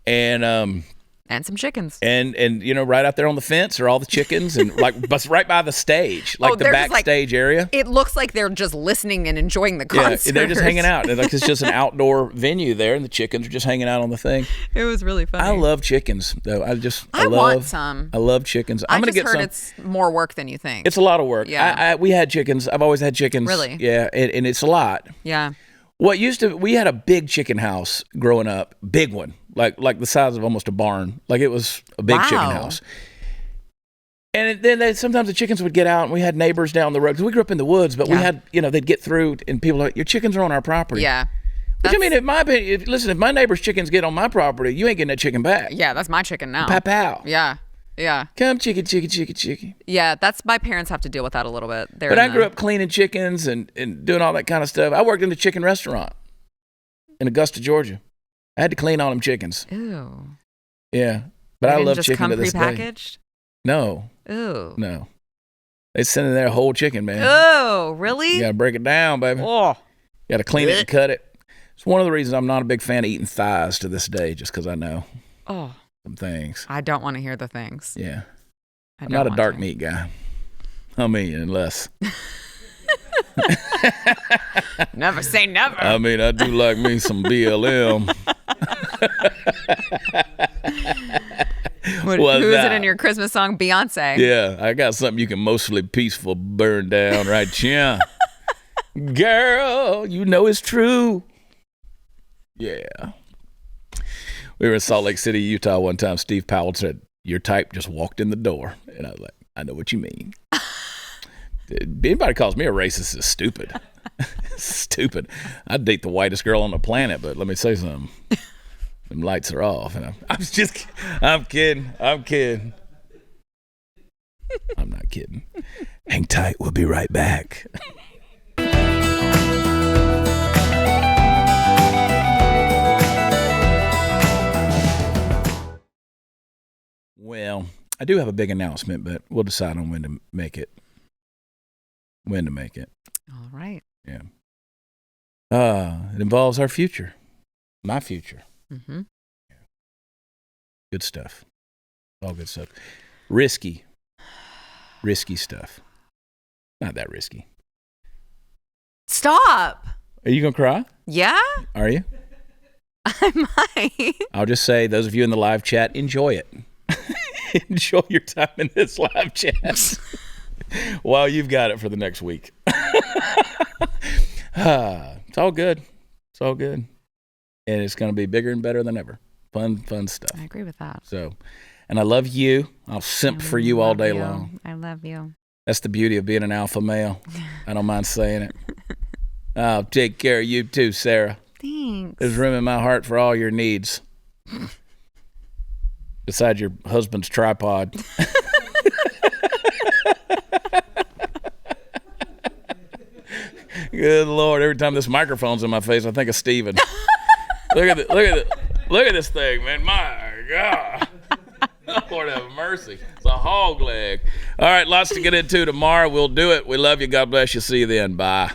S1: And
S2: And some chickens.
S1: And right out there on the fence are all the chickens, and but right by the stage, the backstage area.
S2: It looks like they're just listening and enjoying the concert.
S1: Yeah, they're just hanging out. It's just an outdoor venue there, and the chickens are just hanging out on the thing.
S2: It was really funny.
S1: I love chickens, though. I
S2: want some.
S1: I love chickens. I'm gonna get some.
S2: It's more work than you think.
S1: It's a lot of work.
S2: Yeah.
S1: We had chickens. I've always had chickens.
S2: Really?
S1: Yeah, and it's a lot.
S2: Yeah.
S1: We had a big chicken house growing up, big one, like the size of almost a barn. Like it was a big chicken house. And then sometimes the chickens would get out, and we had neighbors down the road. Because we grew up in the woods, but we had, they'd get through, and people were like, your chickens are on our property.
S2: Yeah.
S1: Which, I mean, in my opinion, if my neighbor's chickens get on my property, you ain't getting that chicken back.
S2: Yeah, that's my chicken now.
S1: Pow.
S2: Yeah. Yeah.
S1: Come, chicken.
S2: Yeah, my parents have to deal with that a little bit.
S1: But I grew up cleaning chickens and doing all that kind of stuff. I worked in the chicken restaurant in Augusta, Georgia. I had to clean all them chickens.
S2: Ew.
S1: Yeah. But I love chicken to this day.
S2: Prepackaged?
S1: No.
S2: Ew.
S1: No. They send in there a whole chicken, man.
S2: Oh, really?
S1: You got to break it down, baby.
S2: Oh.
S1: You got to clean it and cut it. It's one of the reasons I'm not a big fan of eating thighs to this day, just because I know some things.
S2: I don't want to hear the things.
S1: Yeah. I'm not a dark meat guy. I mean, unless.
S2: Never say never.
S1: I mean, I do like me some BLM.
S2: Who's it in your Christmas song? Beyonce.
S1: Yeah, I got something you can mostly peaceful burn down right here. Girl, you know it's true. Yeah. We were in Salt Lake City, Utah one time. Steve Powell said, your type just walked in the door. And I was like, I know what you mean. Anybody calls me a racist is stupid. Stupid. I'd date the whitest girl on the planet, but let me say something. Them lights are off. And I'm kidding. I'm not kidding. Hang tight. We'll be right back. Well, I do have a big announcement, but we'll decide on when to make it.
S2: All right.
S1: Yeah. It involves our future. My future.
S2: Mm-hmm.
S1: Yeah. Good stuff. All good stuff. Risky stuff. Not that risky.
S2: Stop.
S1: Are you going to cry?
S2: Yeah?
S1: Are you?
S2: I might.
S1: I'll just say, those of you in the live chat, enjoy it. Enjoy your time in this live chat while you've got it for the next week. It's all good. And it's going to be bigger and better than ever. Fun stuff.
S2: I agree with that.
S1: So, and I love you. I'll simp for you all day long.
S2: I love you.
S1: That's the beauty of being an alpha male. I don't mind saying it. I'll take care of you too, Sarah.
S2: Thanks.
S1: There's room in my heart for all your needs. Besides your husband's tripod. Good Lord, every time this microphone's in my face, I think of Steven. Look at this thing, man. My God. Lord have mercy. It's a hog leg. All right, lots to get into tomorrow. We'll do it. We love you. God bless you. See you then. Bye.